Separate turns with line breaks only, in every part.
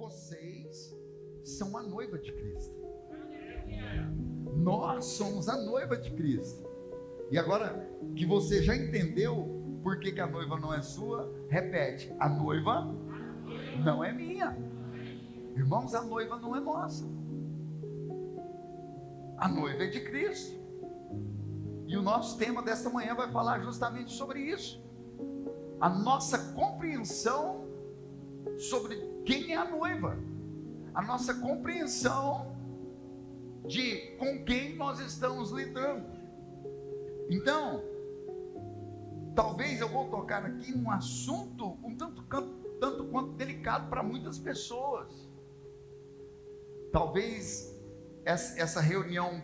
vocês são a noiva de Cristo. Nós somos a noiva de Cristo. E agora que você já entendeu por que a noiva não é sua, repete: a noiva não é minha. Irmãos, a noiva não é nossa. A noiva é de Cristo. E o nosso tema desta manhã vai falar justamente sobre isso. A nossa compreensão sobre quem é a noiva. A nossa compreensão de com quem nós estamos lidando. Então, talvez eu vou tocar aqui num assunto um tanto quanto delicado para muitas pessoas. Talvez essa reunião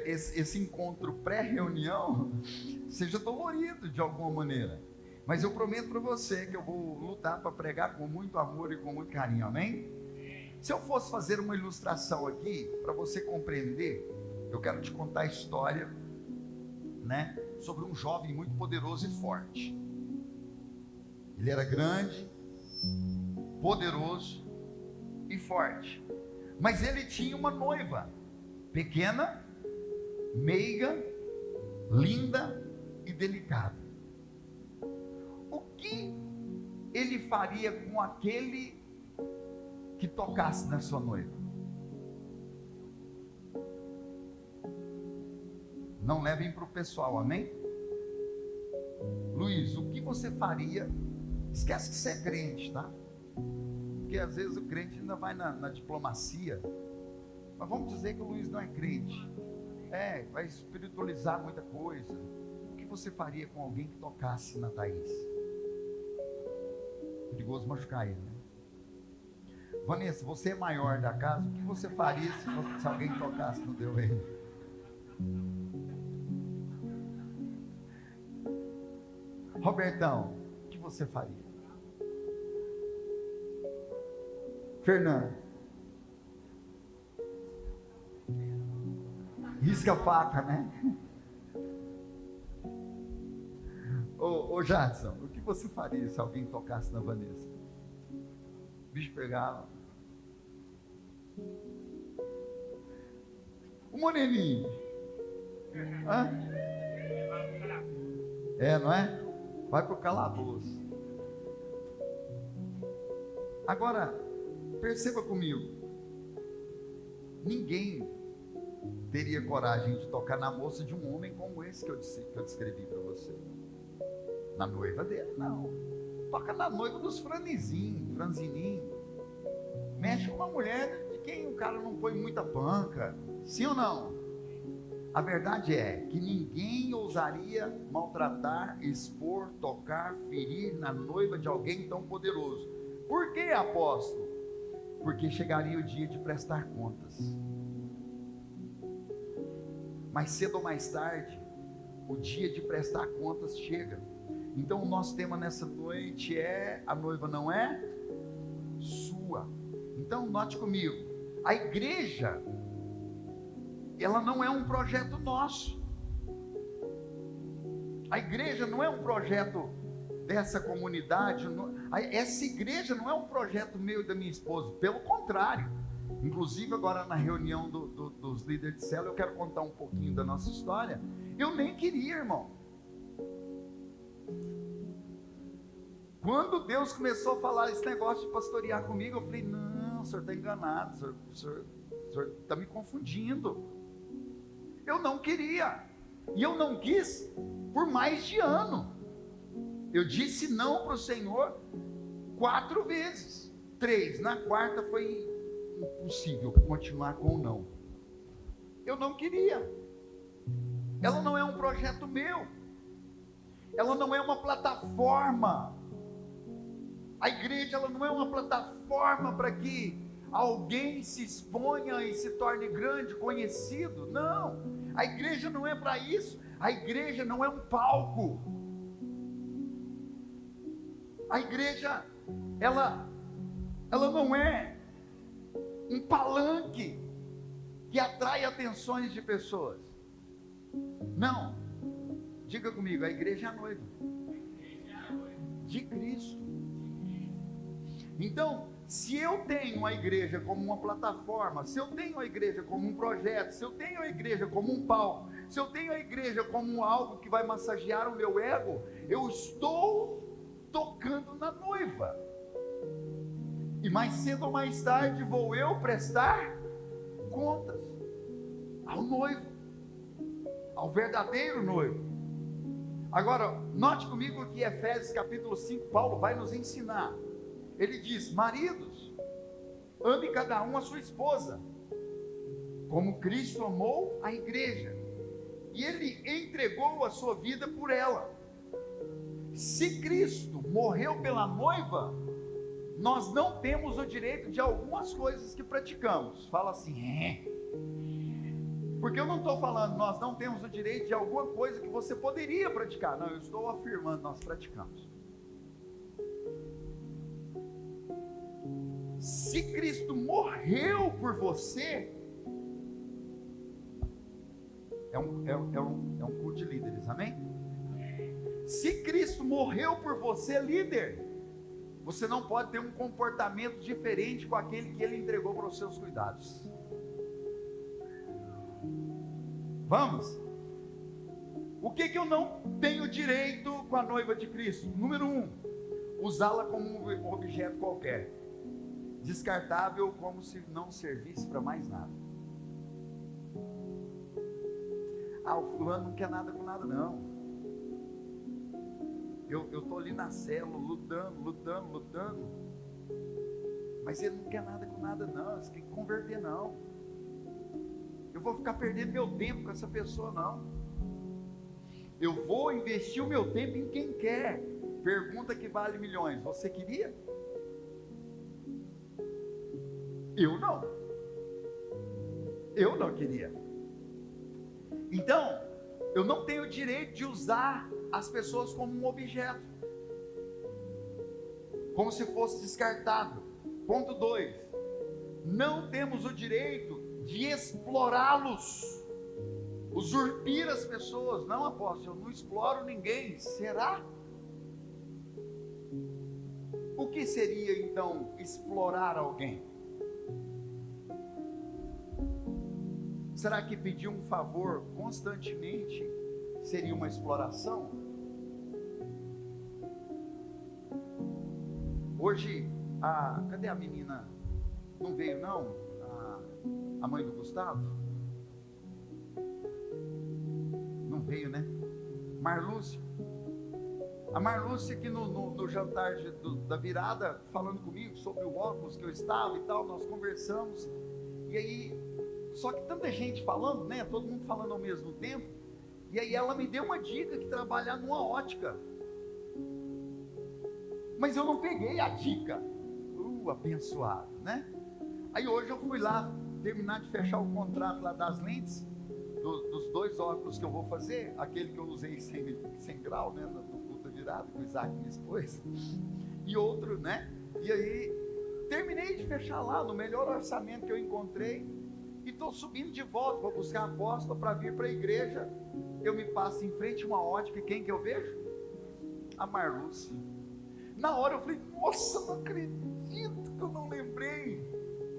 esse encontro pré-reunião seja dolorido de alguma maneira. Mas eu prometo para você que eu vou lutar para pregar com muito amor e com muito carinho, amém? Se eu fosse fazer uma ilustração aqui, para você compreender, eu quero te contar a história, né, sobre um jovem muito poderoso e forte. Ele era grande, poderoso e forte, mas ele tinha uma noiva, pequena, meiga, linda e delicada. O que ele faria com aquele que tocasse na sua noiva? Não levem para o pessoal, amém? Luiz, o que você faria? Esquece que você é crente, tá? Porque às vezes o crente ainda vai na diplomacia. Mas vamos dizer que o Luiz não é crente. Vai espiritualizar muita coisa. O que você faria com alguém que tocasse na Thaís? Perigoso machucar ele, né? Vanessa, você é maior da casa, o que você faria se alguém tocasse no teu reino? Robertão, o que você faria? Fernando, risca a faca, né? Ô Jadson, o que você faria se alguém tocasse na Vanessa? O bicho pegava. O moreninho. Hã? Não é? Vai pro calabouço. Agora, perceba comigo. Ninguém teria coragem de tocar na moça de um homem como esse que eu descrevi para você. Na noiva dele, não. Toca na noiva dos franzininhos. Mexe com uma mulher de quem o cara não põe muita panca. Sim ou não? A verdade é que ninguém ousaria maltratar, expor, tocar, ferir na noiva de alguém tão poderoso. Por que, apóstolo? Porque chegaria o dia de prestar contas. Mais cedo ou mais tarde, o dia de prestar contas chega. Então o nosso tema nessa noite é: a noiva não é sua. Então note comigo, a igreja, ela não é um projeto nosso. A igreja não é um projeto dessa comunidade. Essa igreja não é um projeto meu e da minha esposa. Pelo contrário. Inclusive agora na reunião dos líderes de célula, eu quero contar um pouquinho da nossa história. Eu nem queria, irmão. Quando Deus começou a falar esse negócio de pastorear comigo, eu falei: não, o senhor está enganado, o senhor está me confundindo. Eu não queria, e eu não quis por mais de ano. Eu disse não para o Senhor 4 vezes, 3, na quarta foi impossível continuar com o não. Eu não queria. Ela não é um projeto meu, ela não é uma plataforma. A igreja, ela não é uma plataforma para que alguém se exponha e se torne grande, conhecido. Não, a igreja não é para isso. A igreja não é um palco. A igreja, ela não é um palanque que atrai atenções de pessoas. Não, diga comigo, a igreja é a noiva de Cristo. Então, se eu tenho a igreja como uma plataforma, se eu tenho a igreja como um projeto, se eu tenho a igreja como um palco, se eu tenho a igreja como algo que vai massagear o meu ego, eu estou tocando na noiva. E mais cedo ou mais tarde vou eu prestar contas ao noivo, ao verdadeiro noivo. Agora, note comigo que Efésios capítulo 5, Paulo vai nos ensinar. Ele diz: maridos, ame cada um a sua esposa, como Cristo amou a igreja, e ele entregou a sua vida por ela. Se Cristo morreu pela noiva, nós não temos o direito de algumas coisas que praticamos. Fala assim, porque eu não estou falando, nós não temos o direito de alguma coisa que você poderia praticar. Não, eu estou afirmando, nós praticamos. Se Cristo morreu por você, é um culto de líderes, amém? Se Cristo morreu por você, líder, você não pode ter um comportamento diferente com aquele que Ele entregou para os seus cuidados. Vamos? O que eu não tenho direito com a noiva de Cristo? Número 1, usá-la como um objeto qualquer, descartável, como se não servisse para mais nada. Ah, o fulano não quer nada com nada, não. Eu estou ali na célula, lutando, mas ele não quer nada com nada, não. Você tem que converter, não. Eu vou ficar perdendo meu tempo com essa pessoa, não. Eu vou investir o meu tempo em quem quer. Pergunta que vale milhões: você queria? Eu não. Eu não queria. Então, eu não tenho o direito de usar as pessoas como um objeto, como se fosse descartável. Ponto 2, não temos o direito de explorá-los, usurpir as pessoas. Não, apóstolo, eu não exploro ninguém. Será? O que seria então explorar alguém? Será que pedir um favor constantemente seria uma exploração? Hoje, cadê a menina? Não veio não? A mãe do Gustavo? Não veio, né? Marlúcia. A Marlúcia aqui no jantar da virada, falando comigo sobre o óculos que eu estava e tal, nós conversamos, e aí, só que tanta gente falando, né? Todo mundo falando ao mesmo tempo. E aí ela me deu uma dica, que trabalhar numa ótica. Mas eu não peguei a dica. Abençoado, né? Aí hoje eu fui lá terminar de fechar o contrato lá das lentes, dos 2 óculos que eu vou fazer, aquele que eu usei 100 grau, né? No culto virado, que o Isaac me expôs, e outro, né? E aí terminei de fechar lá no melhor orçamento que eu encontrei. E estou subindo de volta, vou buscar a apóstola para vir para a igreja. Eu me passo em frente a uma ótica, e quem que eu vejo? A Marlúcia. Na hora eu falei: nossa, não acredito que eu não lembrei.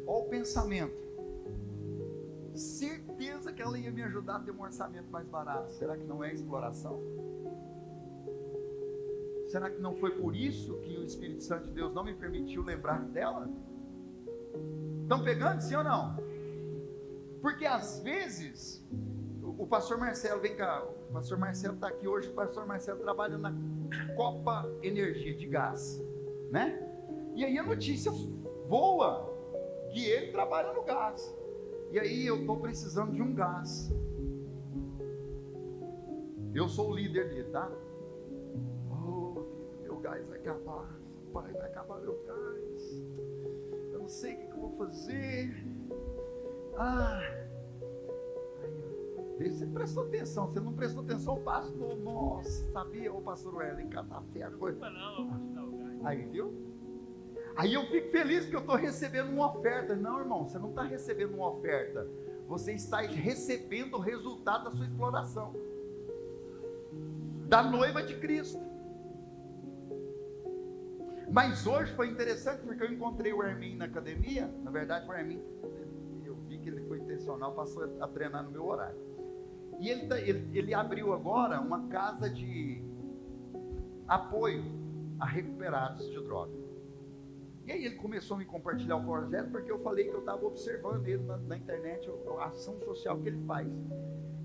Olha o pensamento. Certeza que ela ia me ajudar a ter um orçamento mais barato. Será que não é exploração? Será que não foi por isso que o Espírito Santo de Deus não me permitiu lembrar dela? Estão pegando, sim ou não? Porque às vezes, o pastor Marcelo, vem cá, o pastor Marcelo está aqui hoje. O pastor Marcelo trabalha na Copa Energia de Gás, né? E aí a notícia voa que ele trabalha no gás. E aí eu estou precisando de um gás. Eu sou o líder dele, tá? Oh, meu gás vai acabar. Pai, vai acabar meu gás. Eu não sei o que eu vou fazer. Você prestou atenção. Você não prestou atenção, pastor. Nossa, sabia, ô pastor Wellington, catar fé a coisa. Aí, viu? Aí eu fico feliz porque eu estou recebendo uma oferta. Não, irmão, você não está recebendo uma oferta. Você está recebendo o resultado da sua exploração, da noiva de Cristo. Mas hoje foi interessante porque eu encontrei o Hermin na academia. Na verdade, o Hermin, eu vi que ele foi intencional, passou a treinar no meu horário. E ele abriu agora uma casa de apoio a recuperados de droga. E aí ele começou a me compartilhar o projeto, porque eu falei que eu estava observando ele na internet, a ação social que ele faz.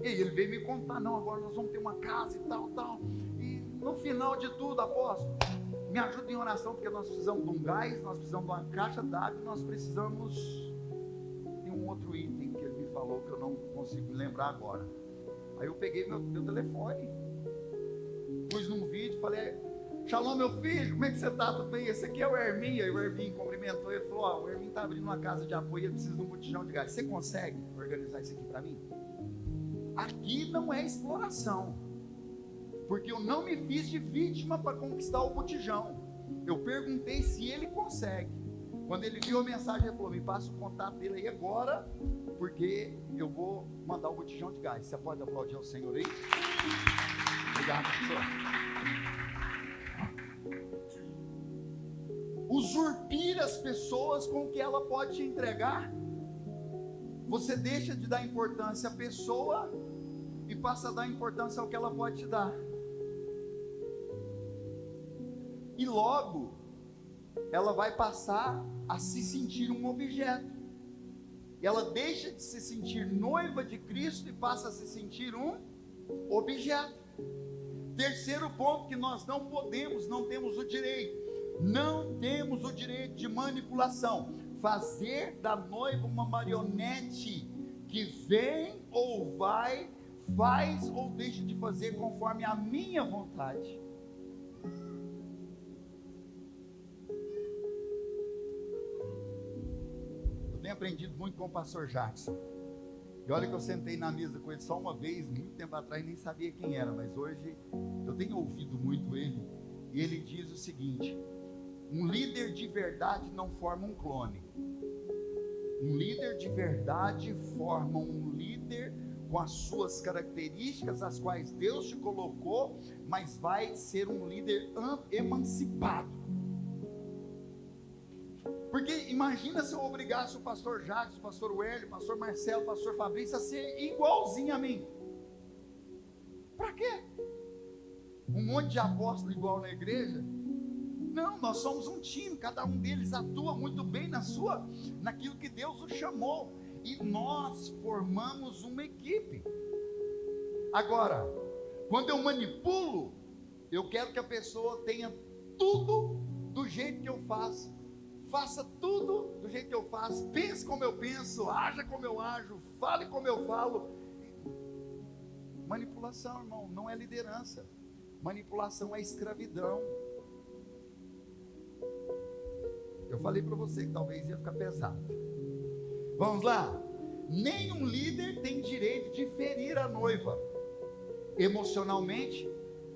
E aí ele veio me contar, não, agora nós vamos ter uma casa e tal. E no final de tudo, apóstolo, me ajuda em oração, porque nós precisamos de um gás, nós precisamos de uma caixa d'água, nós precisamos de um outro item que ele me falou, que eu não consigo me lembrar agora. Aí eu peguei meu telefone, pus num vídeo, falei: Shalom, meu filho, como é que você está? Tudo bem? Esse aqui é o Hermin. Aí o Hermin cumprimentou, ele falou: o Hermin está abrindo uma casa de apoio, ele precisa de um botijão de gás. Você consegue organizar isso aqui para mim? Aqui não é exploração, porque eu não me fiz de vítima para conquistar o botijão. Eu perguntei se ele consegue. Quando ele viu a mensagem, ele falou: me passa o contato dele aí agora, porque eu vou mandar o botijão de gás. Você pode aplaudir ao Senhor aí? Obrigado, senhor. Usurpir as pessoas com o que ela pode te entregar. Você deixa de dar importância à pessoa e passa a dar importância ao que ela pode te dar. E logo ela vai passar a se sentir um objeto. Ela deixa de se sentir noiva de Cristo e passa a se sentir um objeto. Terceiro ponto que nós não podemos, não temos o direito. Não temos o direito de manipulação. Fazer da noiva uma marionete que vem ou vai, faz ou deixa de fazer conforme a minha vontade. Eu tenho aprendido muito com o pastor Jackson. E olha que eu sentei na mesa com ele só uma vez, muito tempo atrás, nem sabia quem era, mas hoje eu tenho ouvido muito ele. E ele diz o seguinte: um líder de verdade não forma um clone. Um líder de verdade forma um líder com as suas características, as quais Deus te colocou, mas vai ser um líder emancipado. Porque imagina se eu obrigasse o pastor Jacques, o pastor Hélio, o pastor Marcelo, o pastor Fabrício a ser igualzinho a mim. Para quê? Um monte de apóstolo igual na igreja? Não, nós somos um time, cada um deles atua muito bem naquilo que Deus o chamou, e nós formamos uma equipe. Agora, quando eu manipulo, eu quero que a pessoa tenha tudo do jeito que eu faço, faça tudo do jeito que eu faço, pense como eu penso, haja como eu ajo, fale como eu falo. Manipulação, irmão, não é liderança. Manipulação é escravidão. Eu falei para você que talvez ia ficar pesado. Vamos lá. Nenhum líder tem direito de ferir a noiva, emocionalmente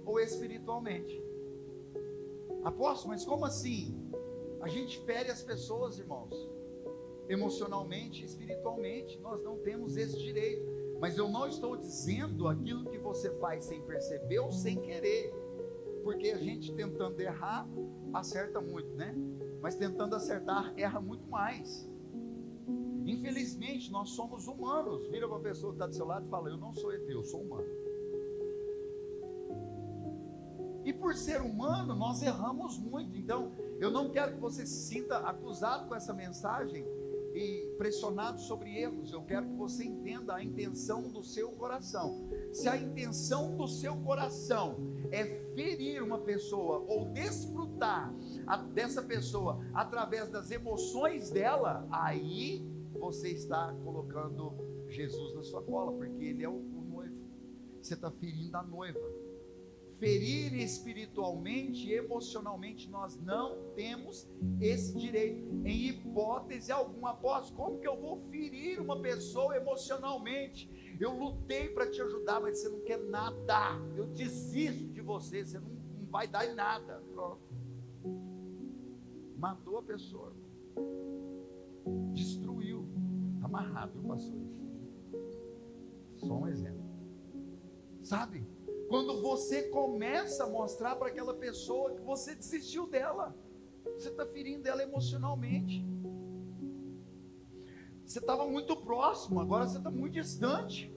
ou espiritualmente. Apóstolo, mas como assim? A gente fere as pessoas, irmãos, emocionalmente e espiritualmente. Nós não temos esse direito. Mas eu não estou dizendo aquilo que você faz sem perceber ou sem querer, porque a gente tentando errar, acerta muito, né? Mas tentando acertar, erra muito mais. Infelizmente, nós somos humanos. Vira para a pessoa que está do seu lado e fala: eu não sou ET, eu sou humano. E por ser humano, nós erramos muito. Então, eu não quero que você se sinta acusado com essa mensagem e pressionado sobre erros. Eu quero que você entenda a intenção do seu coração. Se a intenção do seu coração é ferir uma pessoa ou desfrutar dessa pessoa através das emoções dela, aí você está colocando Jesus na sua cola, porque ele é o noivo. Você está ferindo a noiva. Ferir espiritualmente e emocionalmente, nós não temos esse direito, em hipótese alguma. Apóstolo, como que eu vou ferir uma pessoa emocionalmente? Eu lutei para te ajudar, mas você não quer nada. Eu desisto de você, você não vai dar em nada. Pronto. Matou a pessoa, destruiu. Está amarrado, viu, pastor? Só um exemplo. Sabe? Quando você começa a mostrar para aquela pessoa que você desistiu dela, Você está ferindo ela emocionalmente. Você estava muito próximo, agora você está muito distante.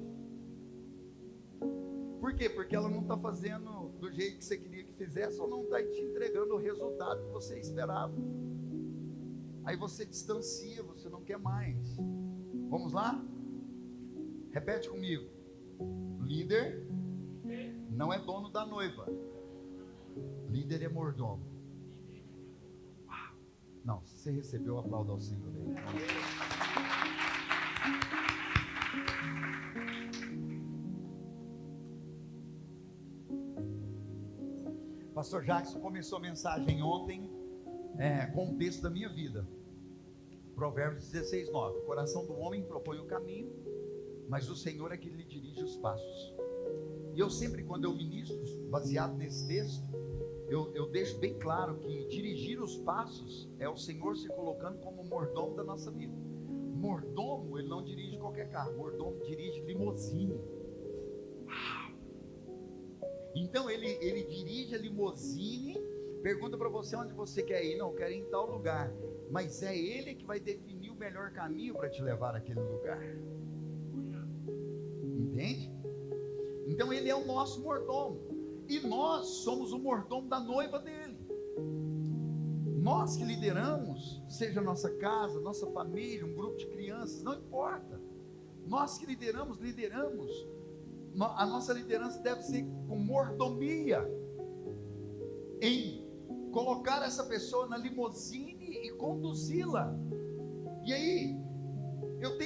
Por quê? Porque ela não está fazendo do jeito que você queria que fizesse, ou não está te entregando o resultado que você esperava. Aí você distancia, você não quer mais. Vamos lá? Repete comigo. Líder não é dono da noiva. Líder é mordomo. Não, se você recebeu, aplauda ao Senhor aí. Pastor Jackson começou a mensagem ontem com o texto da minha vida. Provérbios 16:9. O coração do homem propõe o caminho, mas o Senhor é que lhe dirige os passos. E eu sempre, quando eu ministro, baseado nesse texto, eu deixo bem claro que dirigir os passos é o Senhor se colocando como mordomo da nossa vida. Mordomo, ele não dirige qualquer carro, mordomo dirige limusine. Então ele dirige a limusine, pergunta para você onde você quer ir. Não, eu quero ir em tal lugar, mas é ele que vai definir o melhor caminho para te levar àquele lugar. Entende? Então ele é o nosso mordomo, e nós somos o mordomo da noiva dele. Nós que lideramos, seja nossa casa, nossa família, um grupo de crianças, não importa. Nós que lideramos, a nossa liderança deve ser com mordomia, em colocar essa pessoa na limusine e conduzi-la. E aí, eu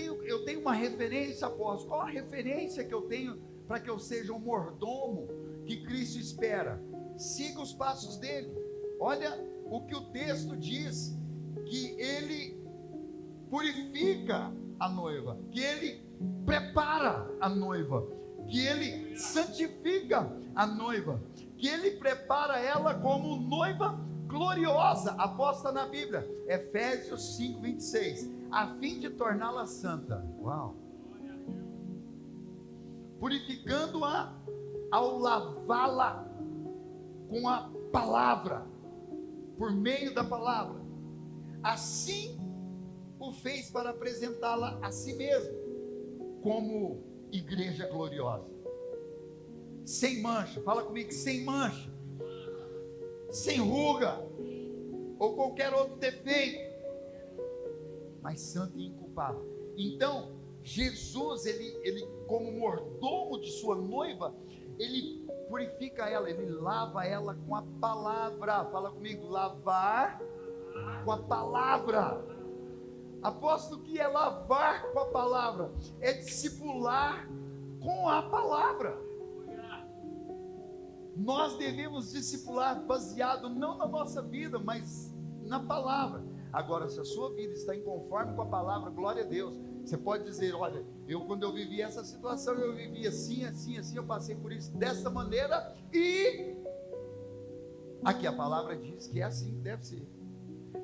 tenho uma referência, apóstolo. Qual a referência que eu tenho para que eu seja um mordomo que Cristo espera? Siga os passos dele. Olha o que o texto diz, que ele purifica a noiva, que ele prepara a noiva, que ele santifica a noiva, que ele prepara ela como noiva gloriosa, aposta na Bíblia, Efésios 5:26, a fim de torná-la santa. Uau! Purificando-a ao lavá-la com a palavra, por meio da palavra. Assim o fez para apresentá-la a si mesmo como igreja gloriosa, sem mancha. Fala comigo, sem mancha, sem ruga ou qualquer outro defeito, mas santo e inculpável. Então Jesus, ele como mordomo de sua noiva, ele purifica ela, ele lava ela com a palavra. Fala comigo, lavar com a palavra. Apóstolo, o que é lavar com a palavra? É discipular com a palavra. Nós devemos discipular baseado não na nossa vida, mas na palavra. Agora, se a sua vida está inconforme com a palavra, glória a Deus. Você pode dizer, olha, quando eu vivi essa situação, eu vivi assim, eu passei por isso dessa maneira, e aqui a palavra diz que é assim que deve ser.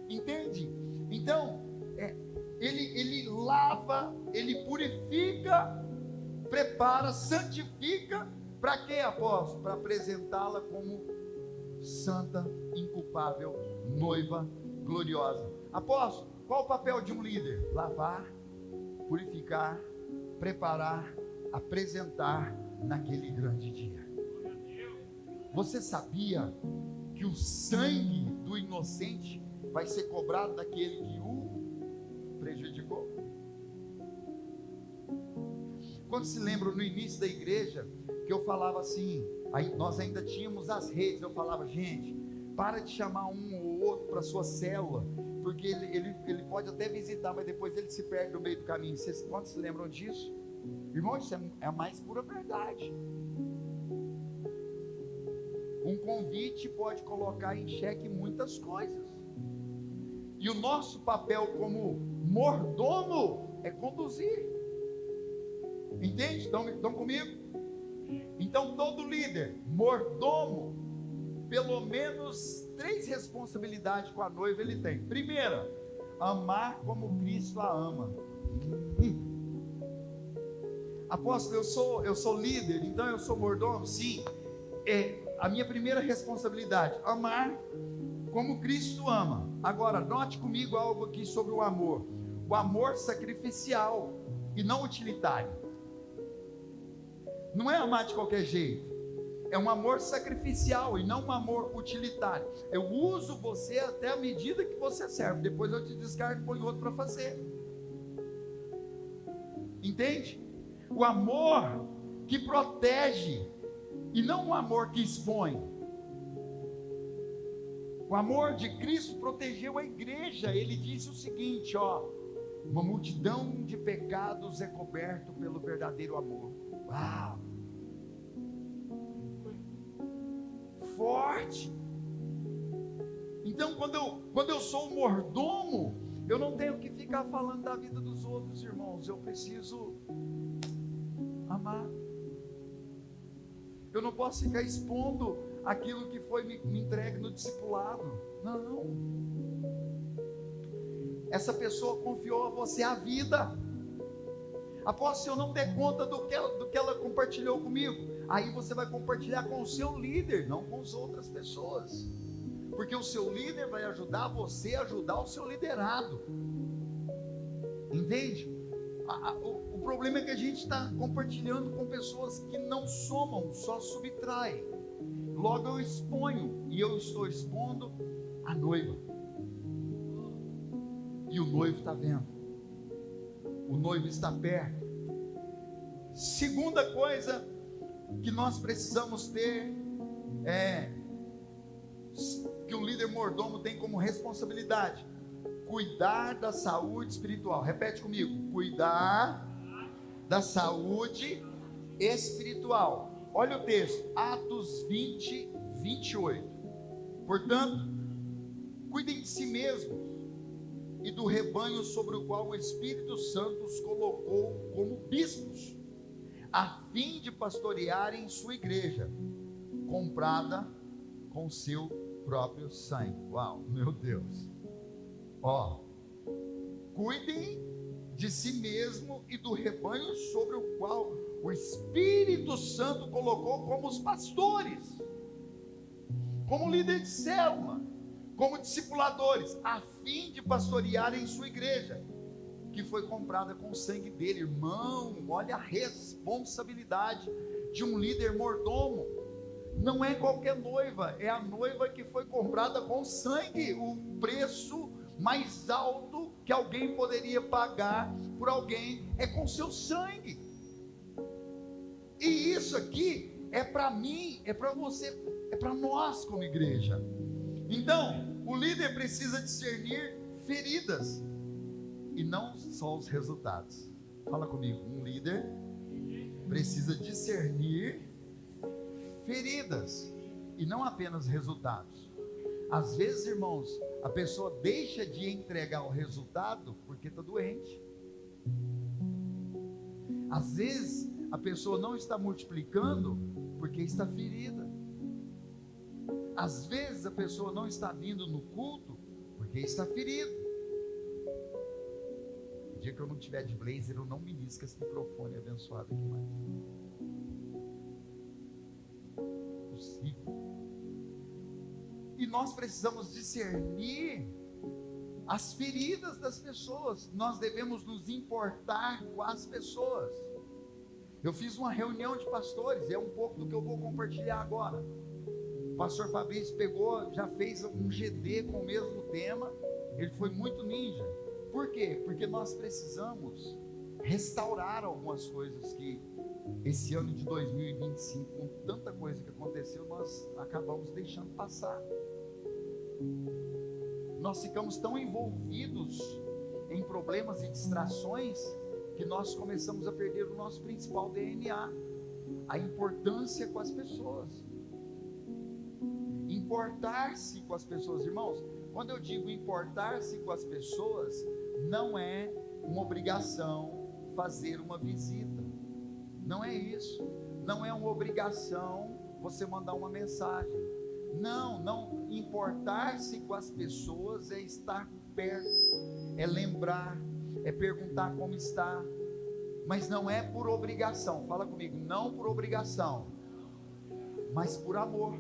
Entende? Então, ele lava, ele purifica, prepara, santifica, para quê, apóstolo? Para apresentá-la como santa, inculpável, noiva gloriosa. Apóstolo, qual o papel de um líder? Lavar, purificar, preparar, apresentar naquele grande dia. Você sabia que o sangue do inocente vai ser cobrado daquele que o prejudicou? Quando se lembra no início da igreja, que eu falava assim, aí nós ainda tínhamos as redes, eu falava, gente, para de chamar um ou outro para sua célula, porque ele pode até visitar, mas depois ele se perde no meio do caminho. Quantos se lembram disso? Irmão, isso é a mais pura verdade. Um convite pode colocar em xeque muitas coisas, e o nosso papel como mordomo é conduzir. Entende? Estão comigo? Então todo líder, mordomo, pelo menos 3 responsabilidades com a noiva ele tem. Primeira, amar como Cristo a ama. Apóstolo, eu sou líder, então eu sou mordomo? Sim. A minha primeira responsabilidade, amar como Cristo ama. Agora, note comigo algo aqui sobre o amor. O amor sacrificial e não utilitário. Não é amar de qualquer jeito. É um amor sacrificial e não um amor utilitário. Eu uso você até a medida que você serve. Depois eu te descarto e ponho outro para fazer. Entende? O amor que protege e não um amor que expõe. O amor de Cristo protegeu a igreja. Ele disse o seguinte, uma multidão de pecados é coberto pelo verdadeiro amor. Uau! Forte. Então, quando eu sou um mordomo, eu não tenho que ficar falando da vida dos outros, irmãos. Eu preciso amar. Eu não posso ficar expondo aquilo que foi me entregue no discipulado. Não. Essa pessoa confiou a você a vida. Após, se eu não der conta do que ela compartilhou comigo, aí você vai compartilhar com o seu líder, não com as outras pessoas. Porque o seu líder vai ajudar você a ajudar o seu liderado. Entende? O problema é que a gente está compartilhando com pessoas que não somam, só subtraem. Logo eu exponho, e eu estou expondo a noiva. E o noivo está vendo. O noivo está perto. Segunda coisa que nós precisamos ter que o líder mordomo tem como responsabilidade: cuidar da saúde espiritual. Repete comigo: cuidar da saúde espiritual. Olha o texto, Atos 20, 28. Portanto, cuidem de si mesmos e do rebanho sobre o qual o Espírito Santo os colocou como bispos, a fim de pastorearem sua igreja, comprada com seu próprio sangue. Uau, meu Deus. Cuidem de si mesmo e do rebanho sobre o qual o Espírito Santo colocou como os pastores, como líder de célula, como discipuladores, a fim de pastorearem sua igreja, que foi comprada com o sangue dele. Irmão, olha a responsabilidade de um líder mordomo. Não é qualquer noiva, é a noiva que foi comprada com sangue. O preço mais alto que alguém poderia pagar por alguém é com seu sangue. E isso aqui é para mim, é para você, é para nós como igreja. Então, o líder precisa discernir feridas e não só os resultados. Fala comigo, um líder precisa discernir feridas e não apenas resultados. Às vezes, irmãos, a pessoa deixa de entregar o resultado porque está doente. Às vezes, a pessoa não está multiplicando porque está ferida. Às vezes, a pessoa não está vindo no culto porque está ferida. O dia que eu não tiver de blazer, eu não ministro esse microfone abençoado aqui mais. Possível. E nós precisamos discernir as feridas das pessoas. Nós devemos nos importar com as pessoas. Eu fiz uma reunião de pastores, é um pouco do que eu vou compartilhar agora. O pastor Fabrício pegou, já fez um GD com o mesmo tema. Ele foi muito ninja. Por quê? Porque nós precisamos restaurar algumas coisas que esse ano de 2025, com tanta coisa que aconteceu, nós acabamos deixando passar. Nós ficamos tão envolvidos em problemas e distrações que nós começamos a perder o nosso principal DNA, a importância com as pessoas. Importar-se com as pessoas, irmãos. Quando eu digo importar-se com as pessoas, não é uma obrigação fazer uma visita. Não é isso. Não é uma obrigação você mandar uma mensagem. Não. Importar-se com as pessoas é estar perto, é lembrar, é perguntar como está. Mas não é por obrigação. Fala comigo, não por obrigação, mas por amor.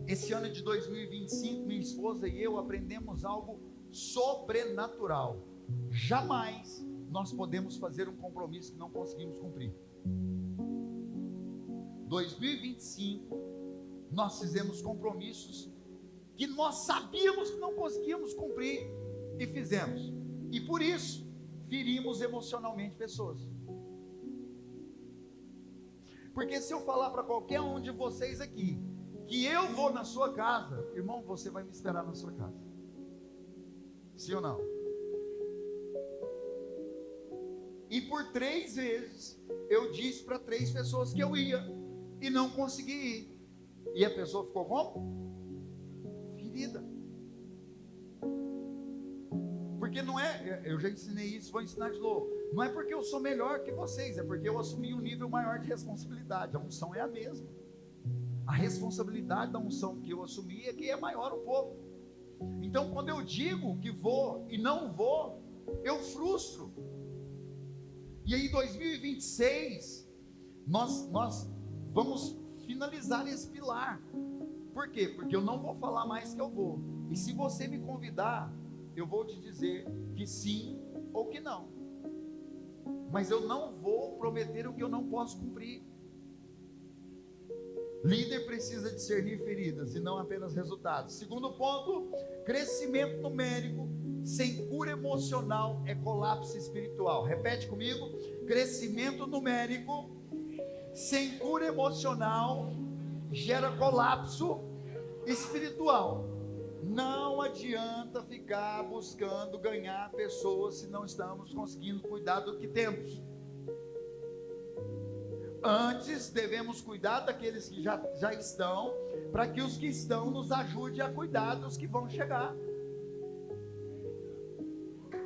Esse ano de 2025, minha esposa e eu aprendemos algo sobrenatural. Jamais nós podemos fazer um compromisso que não conseguimos cumprir. 2025, nós fizemos compromissos que nós sabíamos que não conseguíamos cumprir e fizemos. E por isso, ferimos emocionalmente pessoas. Porque se eu falar para qualquer um de vocês aqui que eu vou na sua casa, irmão, você vai me esperar na sua casa. Sim ou não? E por 3 vezes eu disse para 3 pessoas que eu ia e não consegui ir. E a pessoa ficou como? Ferida. Porque não é, eu já ensinei isso, vou ensinar de novo. Não é porque eu sou melhor que vocês, é porque eu assumi um nível maior de responsabilidade. A unção é a mesma. A responsabilidade da unção que eu assumi é que é maior um pouco. Então, quando eu digo que vou e não vou, eu frustro. E aí, 2026, nós vamos finalizar esse pilar. Por quê? Porque eu não vou falar mais que eu vou. E se você me convidar, eu vou te dizer que sim ou que não. Mas eu não vou prometer o que eu não posso cumprir. Líder precisa discernir feridas e não apenas resultados. Segundo ponto, crescimento numérico sem cura emocional é colapso espiritual. Repete comigo: crescimento numérico sem cura emocional gera colapso espiritual. Não adianta ficar buscando ganhar pessoas se não estamos conseguindo cuidar do que temos. Antes devemos cuidar daqueles que já estão, para que os que estão nos ajudem a cuidar dos que vão chegar.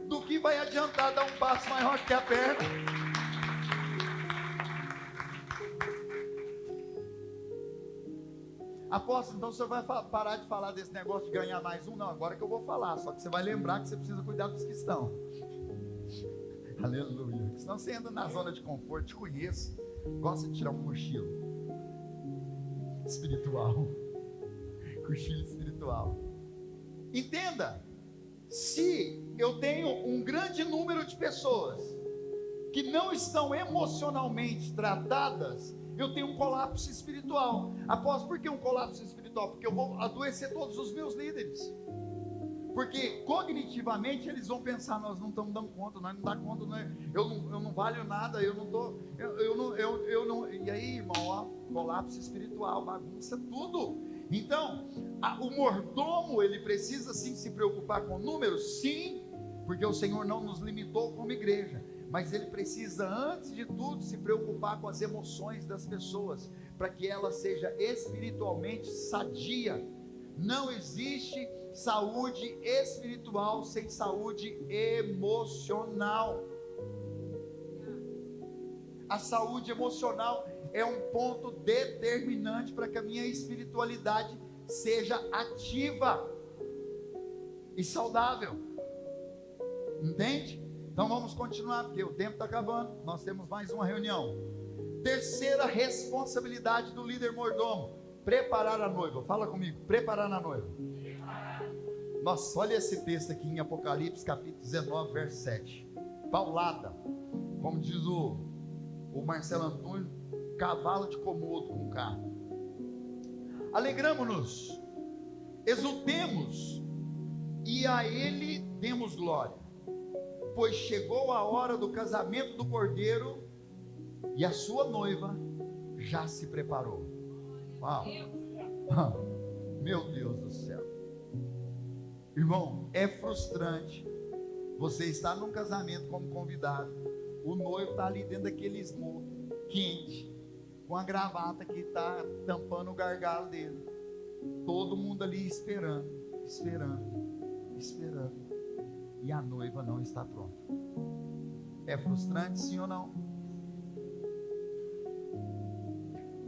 Do que vai adiantar dar um passo maior que a perna? Apóstolo, então você vai parar de falar desse negócio de ganhar mais um? Não, agora que eu vou falar, só que você vai lembrar que você precisa cuidar dos que estão. Aleluia. Senão você anda na zona de conforto, te conheço, gosta de tirar um cochilo espiritual. Cochilo espiritual. Entenda, se eu tenho um grande número de pessoas que não estão emocionalmente tratadas, eu tenho um colapso espiritual. Após, por que um colapso espiritual? Porque eu vou adoecer todos os meus líderes. Porque cognitivamente eles vão pensar: nós não estamos dando conta, nós não damos conta, eu não valho nada, eu não. E aí, irmão, ó, colapso espiritual, bagunça tudo. Então, o mordomo, ele precisa sim se preocupar com números, sim, porque o Senhor não nos limitou como igreja. Mas ele precisa, antes de tudo, se preocupar com as emoções das pessoas, para que ela seja espiritualmente sadia. Não existe saúde espiritual sem saúde emocional. A saúde emocional é um ponto determinante para que a minha espiritualidade seja ativa e saudável. Entende? Então vamos continuar, porque o tempo está acabando. Nós temos mais uma reunião. Terceira responsabilidade do líder mordomo: preparar a noiva. Fala comigo: preparar a noiva. Nossa, olha esse texto aqui em Apocalipse capítulo 19, verso 7. Paulada, como diz o Marcelo Antônio, cavalo de Komodo com carro. Alegramo-nos, exultemos e a ele demos glória, pois chegou a hora do casamento do Cordeiro e a sua noiva já se preparou. Uau. Meu Deus do céu. Irmão, é frustrante você estar num casamento como convidado, o noivo está ali dentro daquele smoke quente, com a gravata que está tampando o gargalo dele, todo mundo ali esperando, e a noiva não está pronta. É frustrante, sim ou não?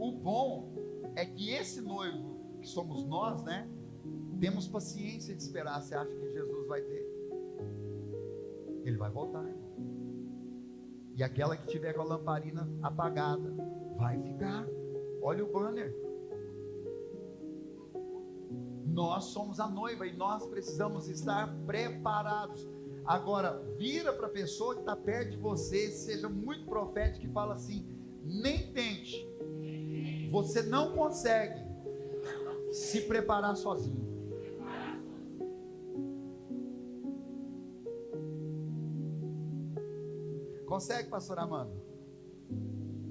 O bom é que esse noivo, que somos nós, né, temos paciência de esperar. Você acha que Jesus vai ter? Ele vai voltar, irmão. E aquela que tiver com a lamparina apagada vai ficar. Olha o banner. Nós somos a noiva e nós precisamos estar preparados. Agora, vira para a pessoa que está perto de você, seja muito profético e fala assim: nem tente, você não consegue se preparar sozinho. Consegue, pastor Amanda?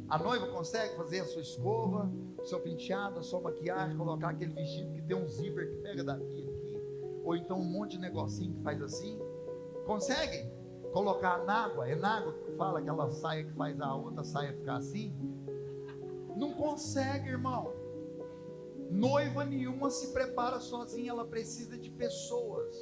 A noiva consegue fazer a sua escova, o seu penteado, a sua maquiagem, colocar aquele vestido que tem um zíper que pega daqui aqui, ou então um monte de negocinho que faz assim? Consegue? Colocar na água, é na água que fala aquela saia que faz a outra saia ficar assim? Não consegue, irmão. Noiva nenhuma se prepara sozinha, ela precisa de pessoas.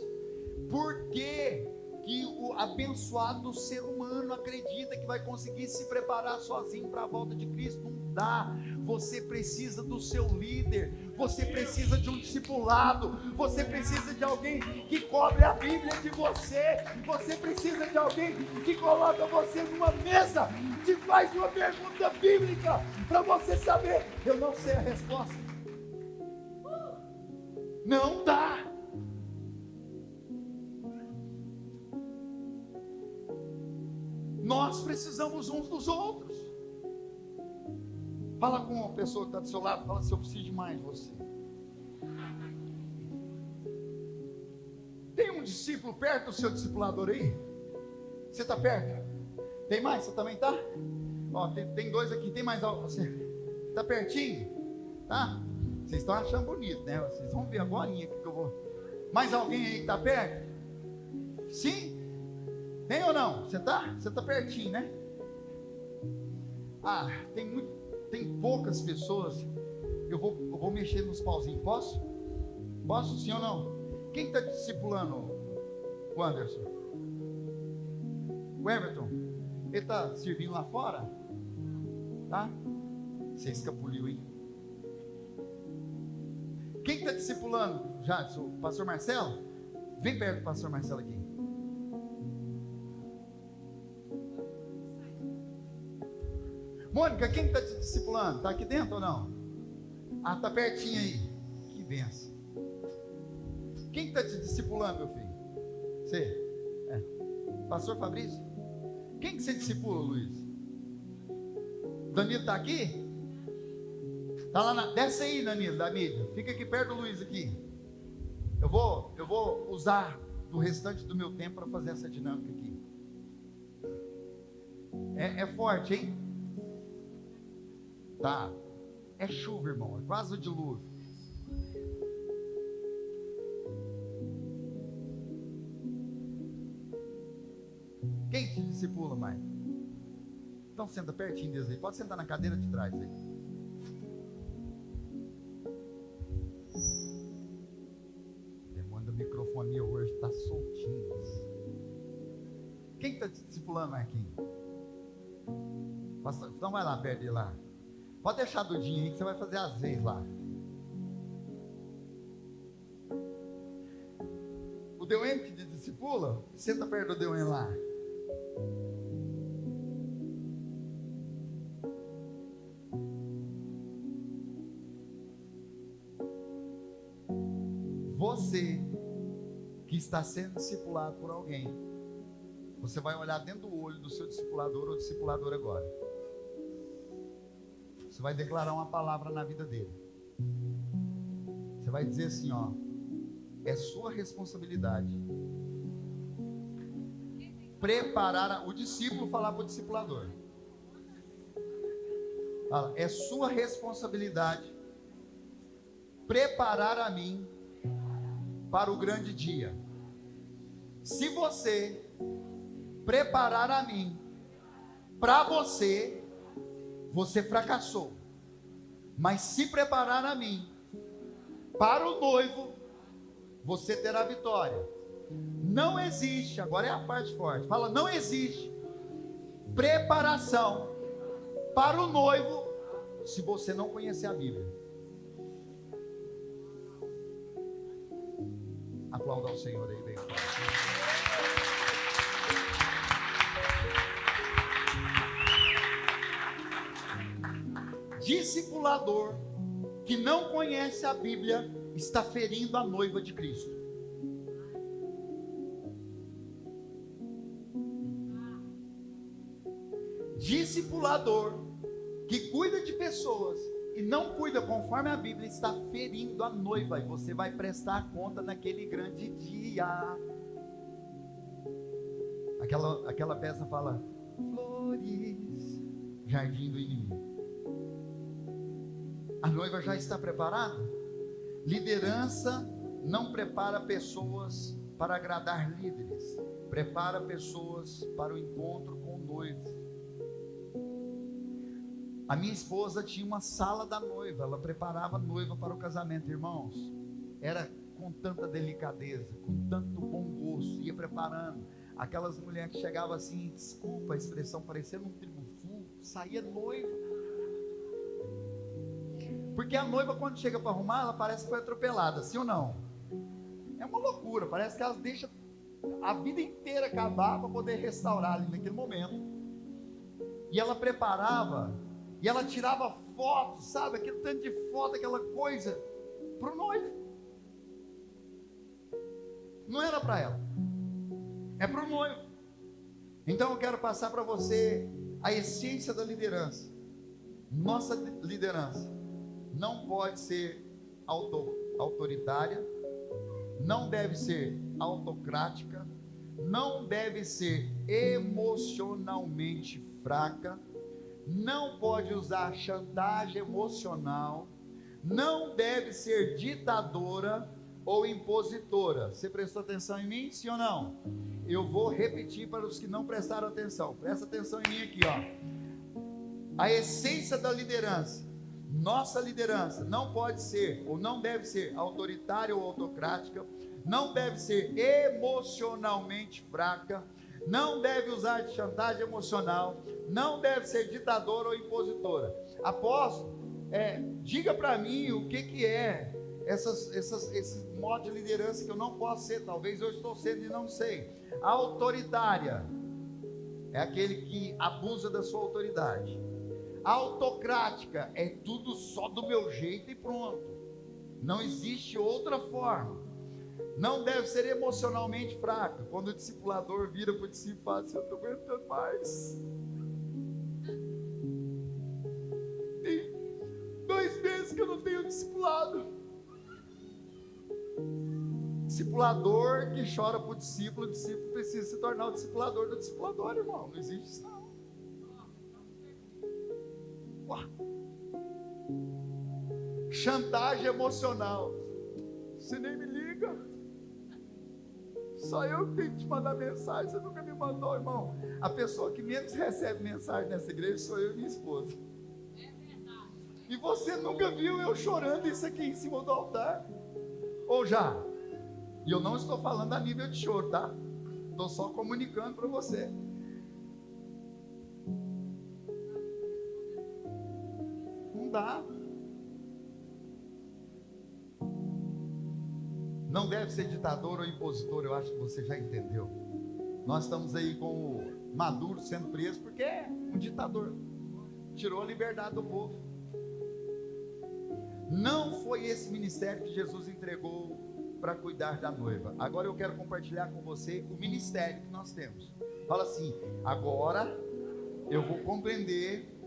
Por quê? Que o abençoado ser humano acredita que vai conseguir se preparar sozinho para a volta de Cristo? Não dá. Você precisa do seu líder, você precisa de um discipulado, você precisa de alguém que cobre a Bíblia de você, você precisa de alguém que coloca você numa mesa, te faz uma pergunta bíblica para você saber. Eu não sei a resposta. Não dá. Nós precisamos uns dos outros. Fala com a pessoa que está do seu lado, fala assim: eu preciso de mais de você. Tem um discípulo perto do seu discipulador aí? Você está perto? Tem mais? Você também está? Ó, tem dois aqui, tem mais algo? Você está pertinho? Tá? Vocês estão achando bonito, né? Vocês vão ver agora que eu vou. Mais alguém aí que está perto? Sim? Tem ou não? Você tá pertinho, né? Ah, tem poucas pessoas. Eu vou mexer nos pauzinhos. Posso? Posso, sim ou não? Quem está discipulando o Anderson? O Everton? Ele está servindo lá fora? Tá? Você escapuliu, hein? Quem está discipulando? Já, o pastor Marcelo? Vem perto do pastor Marcelo aqui. Mônica, quem está te discipulando? Está aqui dentro ou não? Ah, está pertinho aí. Que benção. Quem está te discipulando, meu filho? Você? É. Pastor Fabrício? Quem que você discipula, Luiz? Danilo está aqui? Está lá na... Desce aí, Danilo, da mídia. Fica aqui perto do Luiz aqui. Eu vou usar do restante do meu tempo para fazer essa dinâmica aqui. É forte, hein? Tá, é chuva, irmão, é quase o dilúvio. Quem te discipula, mais? Então senta pertinho deles aí, pode sentar na cadeira de trás aí. O demônio da microfonia hoje está soltinho. Quem está te discipulando, Marquinhos? Então vai lá perto dele lá. Pode deixar a Dudinha aí que você vai fazer as vezes lá. O Deuene que te discipula, senta perto do Deuene lá. Você que está sendo discipulado por alguém, você vai olhar dentro do olho do seu discipulador ou discipulador agora. Você vai declarar uma palavra na vida dele. Você vai dizer assim, ó: é sua responsabilidade preparar o discípulo, falar para o discipulador. Fala: é sua responsabilidade preparar a mim para o grande dia. Se você preparar a mim para você, você fracassou. Mas se preparar a mim para o noivo, você terá vitória. Não existe, agora é a parte forte, fala: não existe preparação para o noivo se você não conhecer a Bíblia. Aplauda ao Senhor aí, bem forte. Discipulador que não conhece a Bíblia está ferindo a noiva de Cristo. Discipulador que cuida de pessoas e não cuida conforme a Bíblia está ferindo a noiva, e você vai prestar conta naquele grande dia. Aquela peça fala: flores, jardim do inimigo. A noiva já está preparada? Liderança não prepara pessoas para agradar líderes, prepara pessoas para o encontro com o noivo. A minha esposa tinha uma sala da noiva, ela preparava a noiva para o casamento, irmãos. Era com tanta delicadeza, com tanto bom gosto, ia preparando. Aquelas mulheres que chegavam assim, desculpa a expressão, parecendo um tribufu, saía noiva. Porque a noiva, quando chega para arrumar, ela parece que foi atropelada, sim ou não? É uma loucura, parece que elas deixam a vida inteira acabar para poder restaurar ali naquele momento. E ela preparava, e ela tirava fotos, sabe? Aquele tanto de foto, aquela coisa, para o noivo. Não era para ela, é para o noivo. Então eu quero passar para você a essência da liderança. Nossa liderança não pode ser autoritária, não deve ser autocrática, não deve ser emocionalmente fraca, não pode usar chantagem emocional, não deve ser ditadora ou impositora. Você prestou atenção em mim, sim ou não? Eu vou repetir para os que não prestaram atenção. Presta atenção em mim aqui, ó. A essência da liderança. Nossa liderança não pode ser, ou não deve ser, autoritária ou autocrática, não deve ser emocionalmente fraca, não deve usar de chantagem emocional, não deve ser ditadora ou impositora. Apóstolo, diga para mim o que é esse modo de liderança que eu não posso ser, talvez eu estou sendo e não sei. A autoritária é aquele que abusa da sua autoridade. A autocrática é tudo só do meu jeito e pronto, não existe outra forma. Não deve ser emocionalmente fraca. Quando o discipulador vira para o discípulo e fala assim: eu estou aguentando mais, tem 2 meses que eu não tenho discipulado. Discipulador que chora para o discípulo precisa se tornar o discipulador do discipulador, irmão. Não existe isso não. Uau. Chantagem emocional. Você nem me liga, só eu que tenho que te mandar mensagem, você nunca me mandou, irmão. A pessoa que menos recebe mensagem nessa igreja sou eu e minha esposa. E você nunca viu eu chorando isso aqui em cima do altar? Ou já? E eu não estou falando a nível de choro, tá? Estou só comunicando para você. Não dá. Não deve ser ditador ou impositor, eu acho que você já entendeu. Nós estamos aí com o Maduro sendo preso porque é um ditador. Tirou a liberdade do povo. Não foi esse ministério que Jesus entregou para cuidar da noiva. Agora eu quero compartilhar com você o ministério que nós temos. Fala assim: agora eu vou compreender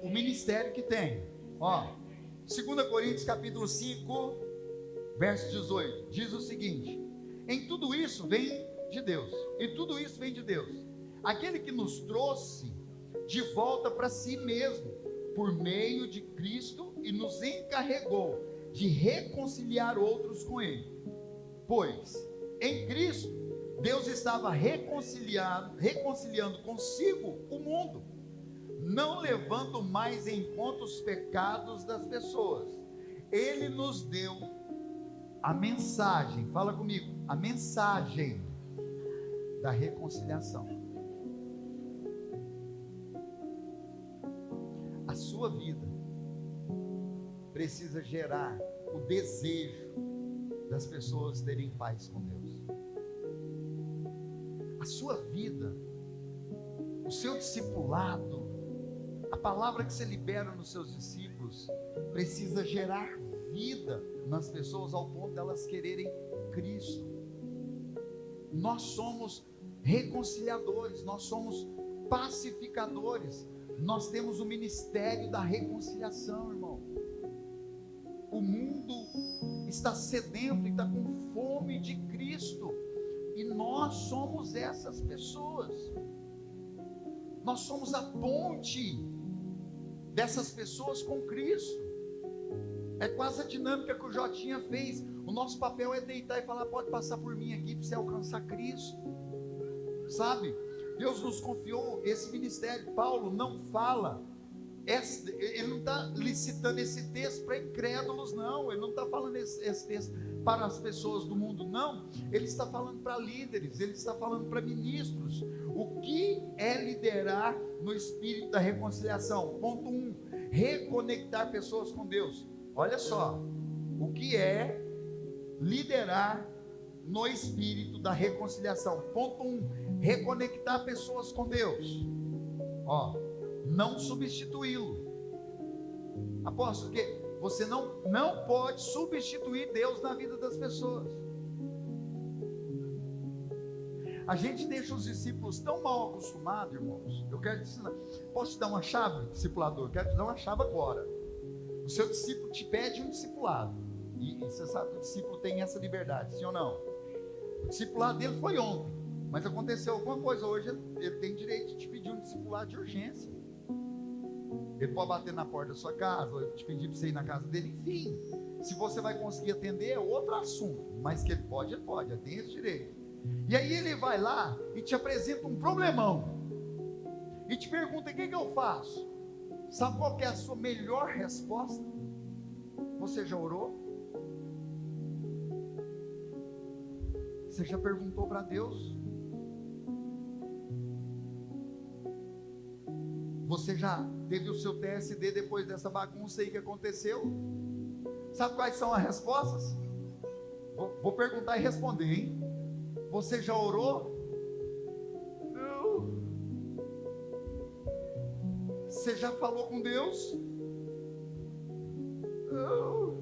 o ministério que tem. Ó, 2 Coríntios capítulo 5, verso 18, diz o seguinte: em tudo isso vem de Deus, e tudo isso vem de Deus, aquele que nos trouxe de volta para si mesmo, por meio de Cristo, e nos encarregou de reconciliar outros com Ele. Pois, em Cristo, Deus estava reconciliando consigo o mundo, não levando mais em conta os pecados das pessoas. Ele nos deu a mensagem, fala comigo, a mensagem da reconciliação. A sua vida precisa gerar o desejo das pessoas terem paz com Deus. A sua vida, o seu discipulado, a palavra que você libera nos seus discípulos, precisa gerar vida nas pessoas ao ponto delas quererem Cristo. Nós somos reconciliadores, nós somos pacificadores, nós temos o ministério da reconciliação, irmão. O mundo está sedento e está com fome de Cristo, e nós somos essas pessoas. Nós somos a ponte dessas pessoas com Cristo. É quase a dinâmica que o Jotinha fez. O nosso papel é deitar e falar: pode passar por mim aqui para você alcançar Cristo, sabe? Deus nos confiou esse ministério. Paulo não fala, ele não está licitando esse texto para incrédulos, não. Ele não está falando esse texto para as pessoas do mundo, não. Ele está falando para líderes, ele está falando para ministros. O que é liderar no espírito da reconciliação? Ponto 1, reconectar pessoas com Deus. Olha só, o que é liderar no espírito da reconciliação? Ponto 1, reconectar pessoas com Deus. Não substituí-lo. Apóstolo, que você não pode substituir Deus na vida das pessoas. A gente deixa os discípulos tão mal acostumados, irmãos. Eu quero te ensinar. Posso te dar uma chave, discipulador? Eu quero te dar uma chave agora. O seu discípulo te pede um discipulado. E você sabe que o discípulo tem essa liberdade, sim ou não? O discipulado dele foi ontem, mas aconteceu alguma coisa hoje, ele tem direito de te pedir um discipulado de urgência. Ele pode bater na porta da sua casa, ou te pedir para você ir na casa dele, enfim. Se você vai conseguir atender é outro assunto, mas que ele pode, ele tem esse direito. E aí ele vai lá e te apresenta um problemão, e te pergunta: o que eu faço? Sabe qual que é a sua melhor resposta? Você já orou? Você já perguntou para Deus? Você já teve o seu TSD depois dessa bagunça aí que aconteceu? Sabe quais são as respostas? Vou perguntar e responder, hein? Você já orou? Não. Você já falou com Deus? Não.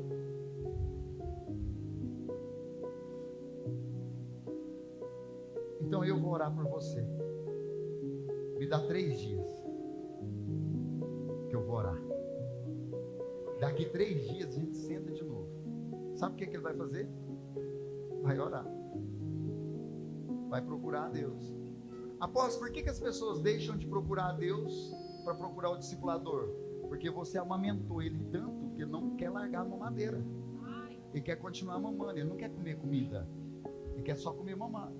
Então eu vou orar por você. Me dá 3 dias que eu vou orar. Daqui 3 dias a gente senta de novo. Sabe o que ele vai fazer? Vai orar. Vai procurar a Deus. Apóstolo, por que as pessoas deixam de procurar a Deus para procurar o discipulador? Porque você amamentou ele tanto que ele não quer largar a mamadeira. Ele quer continuar mamando, ele não quer comer comida. Ele quer só comer mamando.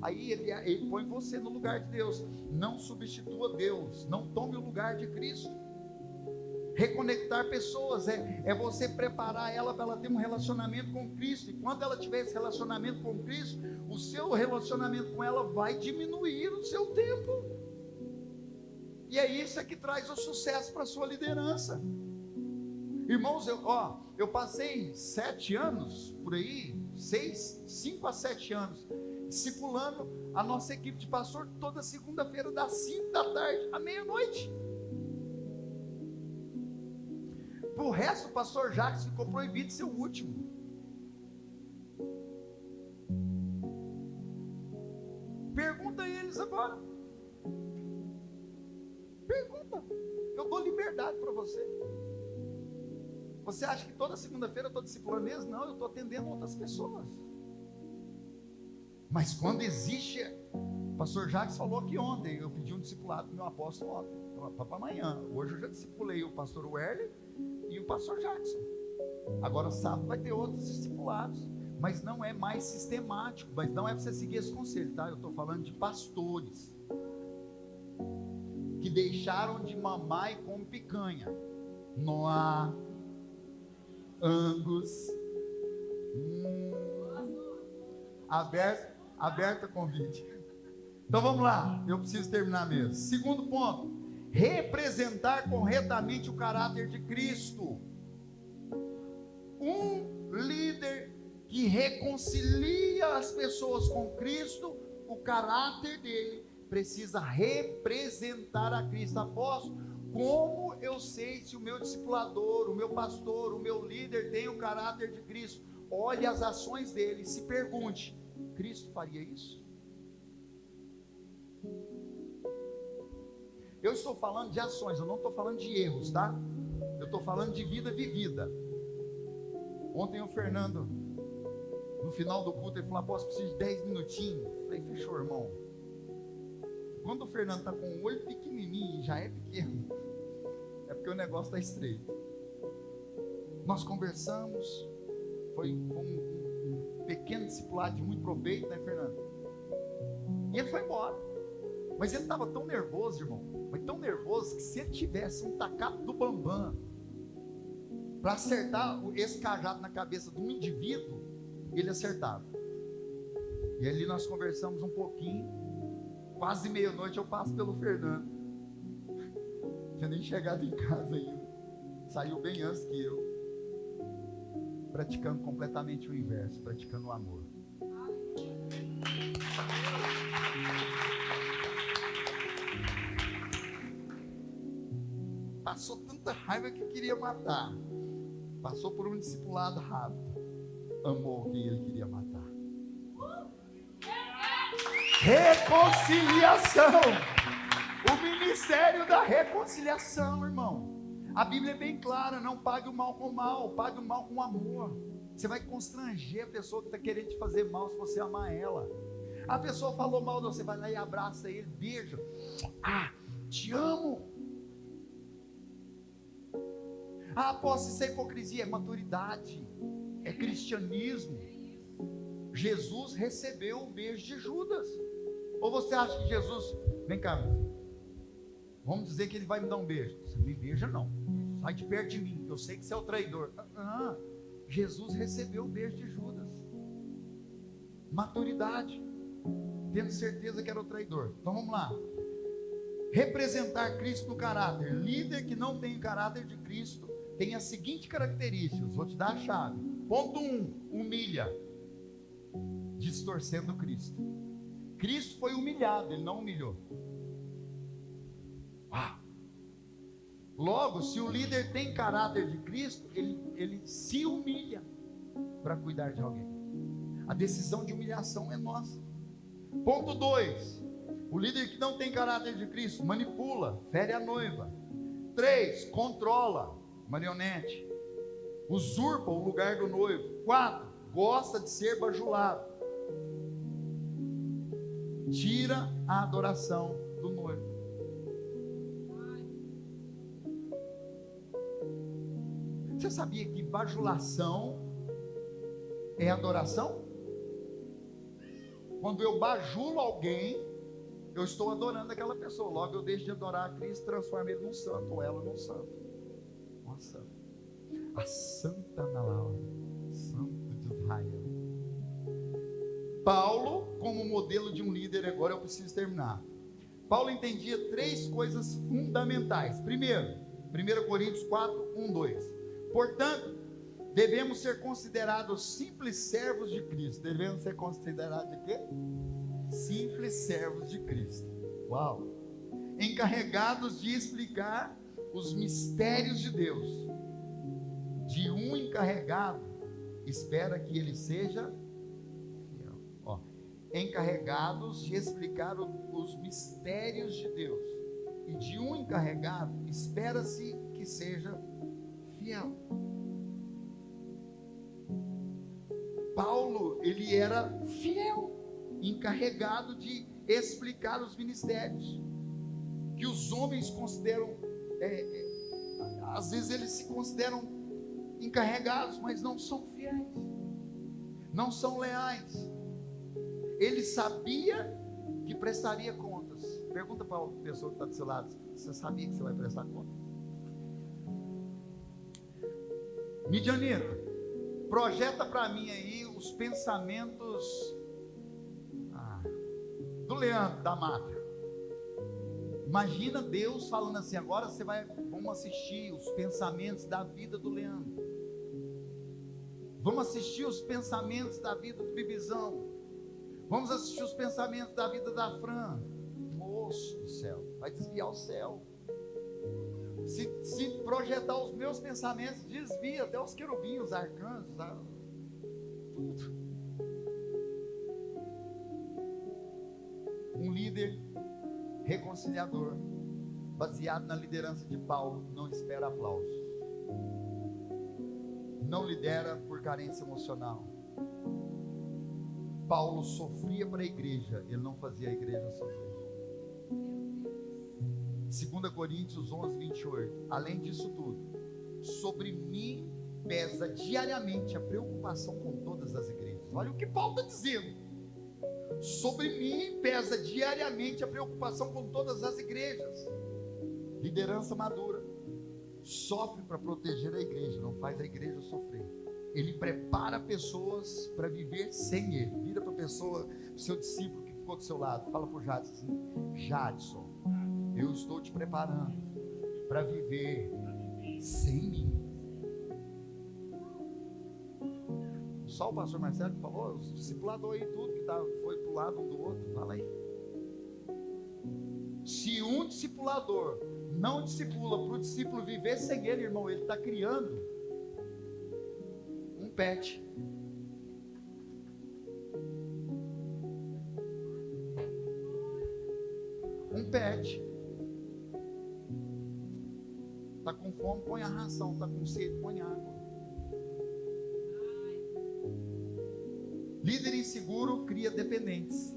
Aí ele põe você no lugar de Deus. Não substitua Deus. Não tome o lugar de Cristo. Reconectar pessoas é você preparar ela para ela ter um relacionamento com Cristo. E quando ela tiver esse relacionamento com Cristo, o seu relacionamento com ela vai diminuir o seu tempo. E é isso que traz o sucesso para a sua liderança. Irmãos, eu passei 7 anos por aí, 5 a 7 anos, discipulando a nossa equipe de pastor toda segunda-feira, das 5 da tarde à meia-noite. Pro resto, o pastor Jacques ficou proibido de ser o último. Pergunta a eles agora. Pergunta. Eu dou liberdade para você. Você acha que toda segunda-feira eu estou discipulando eles? Não, eu estou atendendo outras pessoas. Mas quando existe, o pastor Jacques falou aqui ontem, eu pedi um discipulado para o meu apóstolo ontem, para amanhã. Hoje eu já discipulei o pastor Werley e o pastor Jackson. Agora sábado vai ter outros discipulados, mas não é mais sistemático. Mas não é para você seguir esse conselho, tá? Eu estou falando de pastores que deixaram de mamar e comer picanha. Noah, Angus, aberta convite. Então vamos lá, eu preciso terminar mesmo. Segundo ponto: representar corretamente o caráter de Cristo. Um líder que reconcilia as pessoas com Cristo, o caráter dele precisa representar a Cristo. Apóstolo, Como eu sei se o meu discipulador, o meu pastor, o meu líder tem o caráter de Cristo? Olhe as ações dele e se pergunte: Cristo faria isso? Eu estou falando de ações, eu não estou falando de erros, tá? Eu estou falando de vida vivida. Ontem o Fernando, no final do culto, ele falou: apóstolo, preciso de 10 minutinhos. Eu falei: fechou, irmão. Quando o Fernando está com o olho pequenininho, já é pequeno, é porque o negócio está estreito. Nós conversamos, foi um pequeno discipulado de muito proveito, né, Fernando? E ele foi embora. Mas ele estava tão nervoso, irmão, mas tão nervoso, que se ele tivesse um tacape do bambam para acertar esse cajado na cabeça de um indivíduo, ele acertava. E ali nós conversamos um pouquinho. Quase meia-noite eu passo pelo Fernando. Tinha nem chegado em casa ainda. Saiu bem antes que eu. Praticando completamente o inverso, praticando o amor. Passou tanta raiva que queria matar. Passou por um discipulado rápido. Amou quem ele queria matar. Reconciliação. O ministério da reconciliação, irmão. A Bíblia é bem clara: não pague o mal com o mal, pague o mal com amor. Você vai constranger a pessoa que está querendo te fazer mal se você amar ela. A pessoa falou mal de você, vai lá e abraça ele, beija. Ah, te amo. Ah, apóstolo, isso é hipocrisia, é maturidade, é cristianismo. Jesus recebeu o beijo de Judas. Ou você acha que Jesus, vem cá, meu filho, vamos dizer que ele vai me dar um beijo? Você não me beija não, sai de perto de mim, eu sei que você é o traidor. Jesus recebeu o beijo de Judas. Maturidade, tendo certeza que era o traidor. Então vamos lá. Representar Cristo no caráter. Líder que não tem o caráter de Cristo tem as seguintes características, vou te dar a chave. Ponto 1, humilha, distorcendo Cristo. Cristo foi humilhado, ele não humilhou. Logo, se o líder tem caráter de Cristo, ele se humilha para cuidar de alguém. A decisão de humilhação é nossa. Ponto 2, o líder que não tem caráter de Cristo manipula, fere a noiva. 3, controla, marionete, usurpa o lugar do noivo. 4, gosta de ser bajulado, tira a adoração do noivo. Você sabia que bajulação é adoração? Quando eu bajulo alguém, eu estou adorando aquela pessoa. Logo eu deixo de adorar a Cristo e transformo ele num santo, ou ela num santo. Uma santa. A Santa Ana Laura, santo de Israel. Paulo, como modelo de um líder, agora eu preciso terminar. Paulo entendia 3 coisas fundamentais. Primeiro, 1 Coríntios 4, 1, 2. Portanto, devemos ser considerados simples servos de Cristo. Devemos ser considerados de quê? Simples servos de Cristo. Uau! Encarregados de explicar os mistérios de Deus. De um encarregado, espera que ele seja fiel. Encarregados de explicar os mistérios de Deus. E de um encarregado, espera-se que seja fiel. Paulo, ele era fiel, encarregado de explicar os ministérios, que os homens consideram, às vezes eles se consideram encarregados, mas não são fiéis, não são leais. Ele sabia que prestaria contas. Pergunta para a pessoa que está do seu lado: você sabia que você vai prestar conta? Midianita, projeta para mim aí os pensamentos do Leandro da Mata. Imagina Deus falando assim: agora vamos assistir os pensamentos da vida do Leandro. Vamos assistir os pensamentos da vida do Bibizão. Vamos assistir os pensamentos da vida da Fran. Moço do céu, vai desviar o céu. Se projetar os meus pensamentos, desvia até os querubins, os arcanjos, tudo. Um líder reconciliador, baseado na liderança de Paulo, não espera aplausos, não lidera por carência emocional. Paulo sofria para a igreja, ele não fazia a igreja sofrer. 2 Coríntios 11, 28. Além disso tudo, sobre mim pesa diariamente a preocupação com todas as igrejas. Olha o que Paulo está dizendo. Sobre mim pesa diariamente a preocupação com todas as igrejas. Liderança madura sofre para proteger a igreja, não faz a igreja sofrer. Ele prepara pessoas para viver sem ele. Vira para a pessoa, para o seu discípulo que ficou do seu lado, fala para o Jadson assim: Jadson, eu estou te preparando para viver sem mim. Só o pastor Marcelo que falou, os discipuladores aí, tudo que foi para o lado um do outro, fala aí. Se um discipulador não discipula para o discípulo viver sem ele, irmão, ele está criando um pet. Um pet. Está com fome, põe a ração. Está com sede, põe água. Líder inseguro cria dependentes.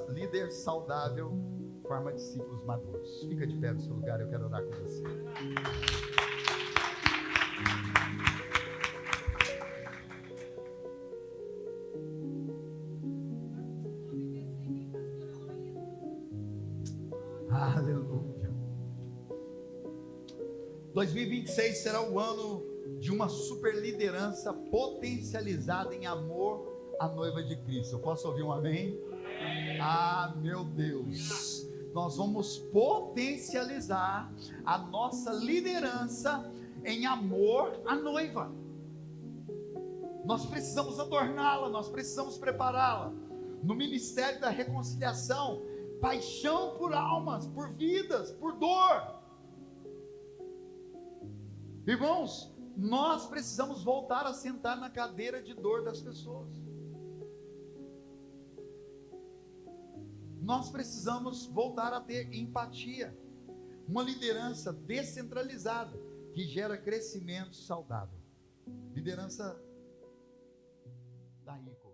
Líder saudável forma discípulos maduros. Fica de pé no seu lugar, eu quero orar com você. Aleluia. 2026 será o ano de uma super liderança potencializada em amor à noiva de Cristo. Eu posso ouvir um amém? Ah, meu Deus, nós vamos potencializar a nossa liderança em amor à noiva. Nós precisamos adorná-la, nós precisamos prepará-la. No ministério da reconciliação, paixão por almas, por vidas, por dor. Irmãos, nós precisamos voltar a sentar na cadeira de dor das pessoas. Nós precisamos voltar a ter empatia, uma liderança descentralizada que gera crescimento saudável. Liderança da ICO.